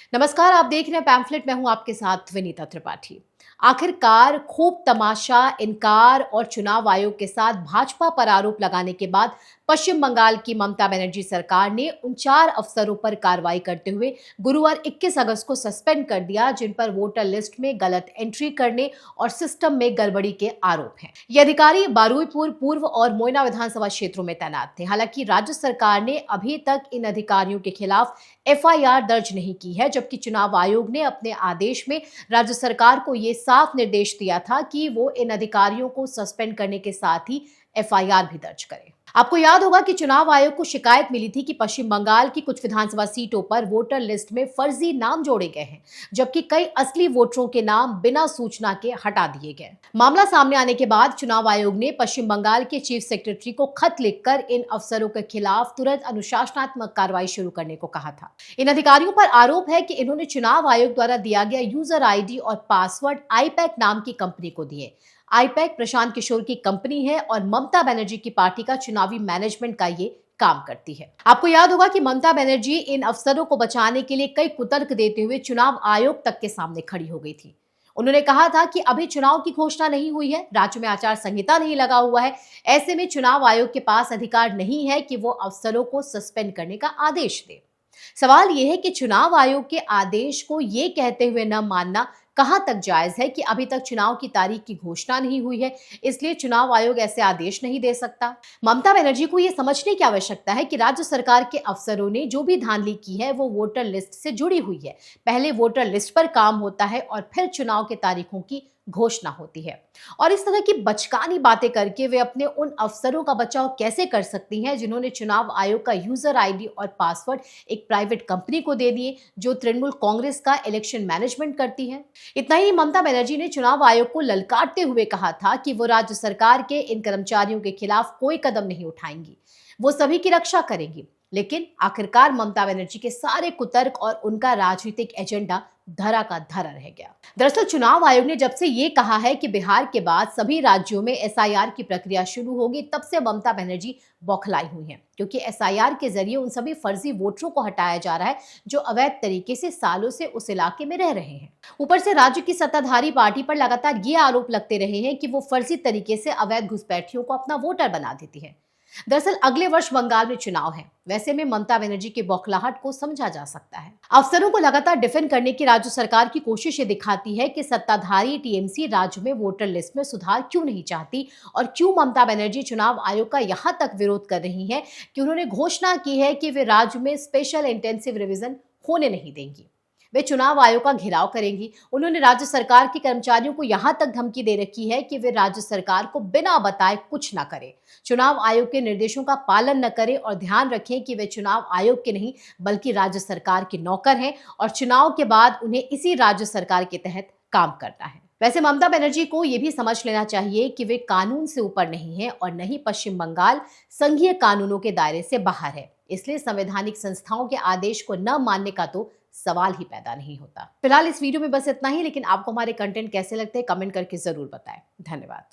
नमस्कार, आप देख रहे हैं पैम्फलेट। मैं हूं आपके साथ विनीता त्रिपाठी। आखिरकार खूब तमाशा, इनकार और चुनाव आयोग के साथ भाजपा पर आरोप लगाने के बाद पश्चिम बंगाल की ममता बनर्जी सरकार ने उन 4 अफसरों पर कार्रवाई करते हुए गुरुवार 21 अगस्त को सस्पेंड कर दिया, जिन पर वोटर लिस्ट में गलत एंट्री करने और सिस्टम में गड़बड़ी के आरोप हैं। ये अधिकारी बारुईपुर पूर्व और मोयना विधानसभा क्षेत्रों में तैनात थे। हालांकि राज्य सरकार ने अभी तक इन अधिकारियों के खिलाफ एफआईआर दर्ज नहीं की है, जबकि चुनाव आयोग ने अपने आदेश में राज्य सरकार को ये साफ निर्देश दिया था कि वो इन अधिकारियों को सस्पेंड करने के साथ ही एफआईआर भी दर्ज करे। आपको याद होगा कि चुनाव आयोग को शिकायत मिली थी कि पश्चिम बंगाल की कुछ विधानसभा सीटों पर वोटर लिस्ट में फर्जी नाम जोड़े गए हैं, जबकि कई असली वोटरों के नाम बिना सूचना के हटा दिए गए। मामला सामने आने के बाद चुनाव आयोग ने पश्चिम बंगाल के चीफ सेक्रेटरी को खत लिखकर इन अफसरों के खिलाफ तुरंत अनुशासनात्मक कार्रवाई शुरू करने को कहा था। इन अधिकारियों पर आरोप है कि इन्होंने चुनाव आयोग द्वारा दिया गया यूजर आईडी और पासवर्ड आईपैक नाम की कंपनी को दिए। आईपैक प्रशांत किशोर की कंपनी है और ममता बनर्जी की पार्टी का चुनावी मैनेजमेंट का ये काम करती है। आपको याद होगा कि ममता बनर्जी इन अफसरों को बचाने के लिए कई कुतर्क देते हुए चुनाव आयोग तक के सामने खड़ी हो गई थी। उन्होंने कहा था कि अभी चुनाव की घोषणा नहीं हुई है, राज्य में आचार संहिता नहीं लगा हुआ है, ऐसे में चुनाव आयोग के पास अधिकार नहीं है कि वो अफसरों को सस्पेंड करने का आदेश दे। सवाल यह है कि चुनाव आयोग के आदेश को ये कहते हुए न मानना कहां तक जायज है कि अभी तक चुनाव की तारीख की घोषणा नहीं हुई है, इसलिए चुनाव आयोग ऐसे आदेश नहीं दे सकता। ममता बनर्जी को यह समझने की आवश्यकता है कि राज्य सरकार के अफसरों ने जो भी धांधली की है वो वोटर लिस्ट से जुड़ी हुई है। पहले वोटर लिस्ट पर काम होता है और फिर चुनाव के तारीखों की घोषणा होती है। और इस तरह की बचकानी बातें करके वे अपने उन अफसरों का बचाव कैसे कर सकती हैं जिन्होंने चुनाव आयोग का यूजर आईडी और पासवर्ड एक प्राइवेट कंपनी को दे दिए, जो तृणमूल कांग्रेस का इलेक्शन मैनेजमेंट करती है। इतना ही, ममता बनर्जी ने चुनाव आयोग को ललकारते हुए कहा था कि वो राज्य सरकार के इन कर्मचारियों के खिलाफ कोई कदम नहीं उठाएंगी, वो सभी की रक्षा करेंगी। लेकिन आखिरकार ममता बनर्जी के सारे कुतर्क और उनका राजनीतिक एजेंडा धरा का धरा रह गया। दरअसल चुनाव आयोग ने जब से ये कहा है कि बिहार के बाद सभी राज्यों में एसआईआर की प्रक्रिया शुरू होगी, तब से ममता बनर्जी बौखलाई हुई हैं, क्योंकि एसआईआर के जरिए उन सभी फर्जी वोटरों को हटाया जा रहा है जो अवैध तरीके से सालों से उस इलाके में रह रहे हैं। ऊपर से राज्य की सत्ताधारी पार्टी पर लगातार ये आरोप लगते रहे हैं कि वो फर्जी तरीके से अवैध घुसपैठियों को अपना वोटर बना देती है। दरअसल अगले वर्ष बंगाल में चुनाव है, वैसे में ममता बनर्जी की बौखलाहट को समझा जा सकता है। अफसरों को लगातार डिफेंड करने की राज्य सरकार की कोशिश ये दिखाती है कि सत्ताधारी टीएमसी राज्य में वोटर लिस्ट में सुधार क्यों नहीं चाहती और क्यों ममता बनर्जी चुनाव आयोग का यहां तक विरोध कर रही है कि उन्होंने घोषणा की है कि वे राज्य में स्पेशल इंटेंसिव रिवीजन होने नहीं देंगी। वे चुनाव आयोग का घेराव करेंगी। उन्होंने राज्य सरकार के कर्मचारियों को यहां तक धमकी दे रखी है कि वे राज्य सरकार को बिना बताए कुछ न करें, चुनाव आयोग के निर्देशों का पालन न करें और ध्यान रखें कि वे चुनाव आयोग के नहीं बल्कि राज्य सरकार के नौकर हैं और चुनाव के बाद उन्हें इसी राज्य सरकार के तहत काम करना है। वैसे ममता बनर्जी को यह भी समझ लेना चाहिए कि वे कानून से ऊपर नहीं है और नहीं पश्चिम बंगाल संघीय कानूनों के दायरे से बाहर है, इसलिए संवैधानिक संस्थाओं के आदेश को न मानने का तो सवाल ही पैदा नहीं होता। फिलहाल इस वीडियो में बस इतना ही, लेकिन आपको हमारे कंटेंट कैसे लगते हैं कमेंट करके जरूर बताएं। धन्यवाद।